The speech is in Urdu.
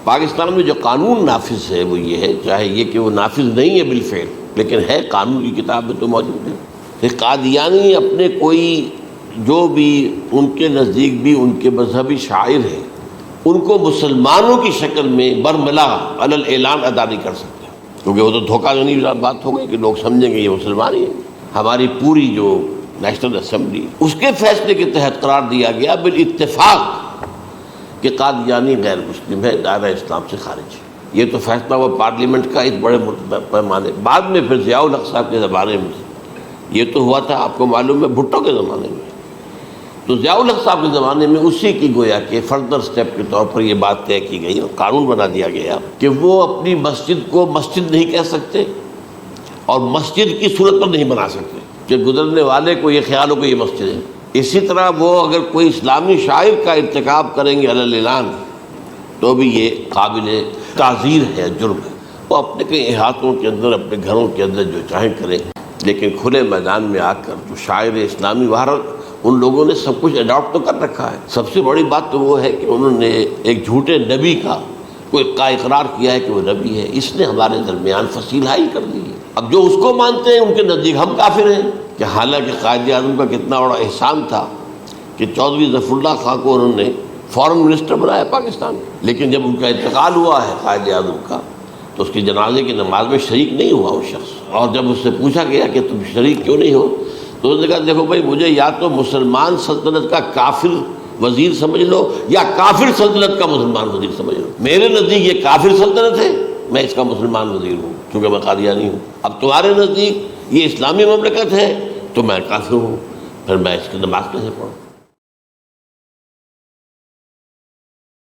پاکستان میں جو قانون نافذ ہے وہ یہ ہے، چاہے یہ کہ وہ نافذ نہیں ہے بالفعل، لیکن ہے قانون کی کتاب میں تو موجود ہے کہ قادیانی اپنے کوئی جو بھی ان کے نزدیک بھی ان کے مذہبی شاعر ہیں ان کو مسلمانوں کی شکل میں برملا علی الاعلان ادا نہیں کر سکتے، کیونکہ وہ تو دھوکہ دہی بات ہو گئی کہ لوگ سمجھیں گے یہ مسلمان ہی ہیں۔ ہماری پوری جو نیشنل اسمبلی اس کے فیصلے کے تحت قرار دیا گیا بالاتفاق کہ قادیانی غیر مسلم ہے، دائرہ اسلام سے خارج ہے۔ یہ تو فیصلہ ہوا پارلیمنٹ کا اس بڑے پیمانے، بعد میں پھر ضیاء الحق صاحب کے زمانے میں یہ تو ہوا تھا، آپ کو معلوم ہے، بھٹو کے زمانے میں۔ تو ضیاء الحق صاحب کے زمانے میں اسی کی گویا کہ فردر سٹیپ کے طور پر یہ بات طے کی گئی اور قانون بنا دیا گیا کہ وہ اپنی مسجد کو مسجد نہیں کہہ سکتے اور مسجد کی صورت پر نہیں بنا سکتے کہ گزرنے والے کو یہ خیال ہو کہ یہ مسجد ہے۔ اسی طرح وہ اگر کوئی اسلامی شاعر کا ارتکاب کریں گے علی الاعلان تو بھی یہ قابل تعزیر ہے، جرم ہے۔ وہ اپنے کئی احاطوں کے اندر، اپنے گھروں کے اندر جو چاہیں کریں، لیکن کھلے میدان میں آ کر تو شاعر اسلامی باہر ان لوگوں نے سب کچھ اڈاپٹ تو کر رکھا ہے۔ سب سے بڑی بات تو وہ ہے کہ انہوں نے ایک جھوٹے نبی کا اقرار کیا ہے کہ وہ نبی ہے، اس نے ہمارے درمیان فصیل حائل کر دی ہے۔ اب جو اس کو مانتے ہیں ان کے نزدیک ہم کافر ہیں، کہ حالانکہ قائد اعظم کا کتنا بڑا احسان تھا کہ چودھری ظفر اللہ خان کو انہوں نے فارن منسٹر بنایا پاکستان، لیکن جب ان کا انتقال ہوا ہے قائد اعظم کا تو اس کی جنازے کی نماز میں شریک نہیں ہوا وہ شخص، اور جب اس سے پوچھا گیا کہ تم شریک کیوں نہیں ہو تو اس نے کہا دیکھو بھائی، مجھے یا تو مسلمان سلطنت کا کافر وزیر سمجھ لو یا کافر سلطنت کا مسلمان وزیر سمجھ لو، میرے نزدیک یہ کافر سلطنت ہے، میں اس کا مسلمان وزیر ہوں کیونکہ میں قادیانی ہوں۔ اب تمہارے نزدیک یہ اسلامی مملکت ہے تو میں کافر ہوں، پھر میں اس کی نماز کیسے پڑھوں؟